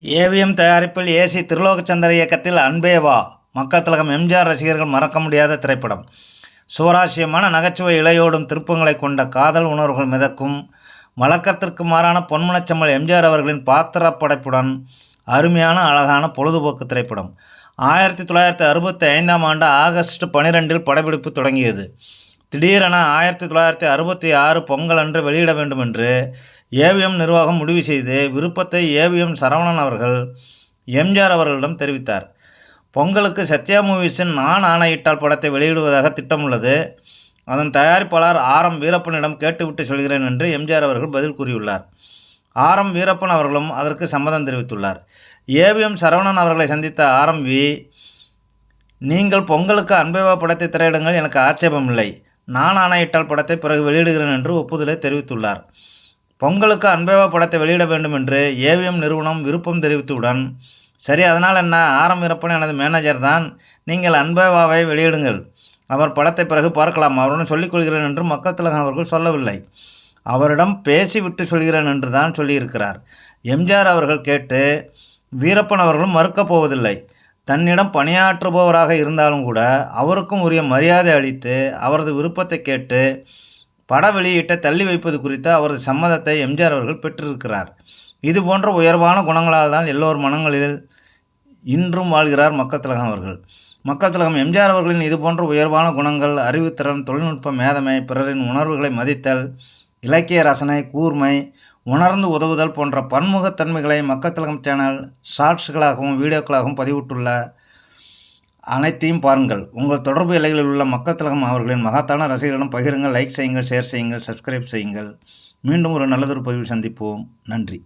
AVM தயாரிப்பில் AC Tirulokchandar இயக்கத்தில் அன்பே வா மக்கள் திலகம் எம்ஜிஆர் ரசிகர்கள் மறக்க முடியாத திரைப்படம். சுவராசியமான நகைச்சுவை இழையோடும் திருப்பங்களை கொண்ட காதல் உணர்வுகள் மிதக்கும் வழக்கத்திற்கு மாறான பொன்மனச்செம்மல் எம்ஜிஆர் அவர்களின் பாத்திர படைப்புடன் அருமையான அழகான பொழுதுபோக்கு திரைப்படம். 1965ஆம் ஆண்டு ஆகஸ்ட் 12 படப்பிடிப்பு தொடங்கியது. திடீரென 1966 பொங்கல் அன்று வெளியிட வேண்டும் என்று ஏவிஎம் நிர்வாகம் முடிவு செய்து விருப்பத்தை ஏவிஎம் சரவணன் அவர்கள் எம்ஜிஆர் அவர்களிடம் தெரிவித்தார். பொங்கலுக்கு சத்யா மூவிஸின் நான் ஆணையிட்டால் படத்தை வெளியிடுவதாக திட்டமுள்ளது. அதன் தயாரிப்பாளர் ஆர்.எம். வீரப்பனிடம் கேட்டுவிட்டு சொல்கிறேன் என்று எம்ஜிஆர் அவர்கள் பதில் கூறியுள்ளார். ஆர்.எம். வீரப்பன் அவர்களும் அதற்கு சம்மதம் தெரிவித்துள்ளார். ஏவிஎம் சரவணன் அவர்களை சந்தித்த ஆர்.எம்.வி. நீங்கள் பொங்கலுக்கு அன்பே வா படத்தை திரையிடுங்கள், எனக்கு ஆட்சேபமில்லை. நான் ஆணையிட்டால் படத்தை பிறகு வெளியிடுகிறேன் என்று ஒப்புதலை தெரிவித்துள்ளார். பொங்கலுக்கு அன்பே வா படத்தை வெளியிட வேண்டும் என்று ஏவிஎம் நிறுவனம் விருப்பம் தெரிவித்தவுடன், சரி அதனால் என்ன, ஆர்.எம். வீரப்பன் எனது மேனேஜர் தான், நீங்கள் அன்பே வாவை வெளியிடுங்கள், அவர் படத்தை பிறகு பார்க்கலாம், அவருடன் சொல்லிக்கொள்கிறேன் என்று மக்கள் திலகம் அவர்கள் சொல்லவில்லை. அவரிடம் பேசிவிட்டு சொல்கிறேன் என்று தான் சொல்லியிருக்கிறார். எம்ஜிஆர் அவர்கள் கேட்டு வீரப்பன் அவர்களும் மறுக்கப் போவதில்லை. தன்னிடம் பணியாற்றுபவராக இருந்தாலும் கூட அவருக்கும் உரிய மரியாதை அளித்து அவரது விருப்பத்தை கேட்டு பட வெளியீட்டை தள்ளி வைப்பது குறித்த அவரது சம்மதத்தை எம்ஜிஆர் அவர்கள் பெற்றிருக்கிறார். இது போன்ற உயர்வான குணங்களால் தான் எல்லோர் மனங்களில் இன்றும் வாழ்கிறார் மக்கள் திலகம் அவர்கள். மக்கள் திலகம் எம்ஜிஆர் அவர்களின் இதுபோன்ற உயர்வான குணங்கள், அறிவுத்திறன், தொழில்நுட்ப மேதமை, பிறரின் உணர்வுகளை மதித்தல், இலக்கிய ரசனை, கூர்மை, உணர்ந்து உதவுதல் போன்ற பன்முகத்தன்மைகளை மக்கள் திலகம் சேனல் ஷார்ட்ஸ்களாகவும் வீடியோக்களாகவும் பதிவிட்டுள்ள அனைத்தையும் பாருங்கள். உங்கள் தொடர்பு எல்லைகளில் உள்ள மக்கள் திலகம் அவர்களின் மகத்தான ரசிகர்களிடம் பகிருங்கள். லைக் செய்யுங்கள், ஷேர் செய்யுங்கள், சப்ஸ்கிரைப் செய்யுங்கள். மீண்டும் ஒரு நல்லதொரு பதிவில் சந்திப்போம். நன்றி.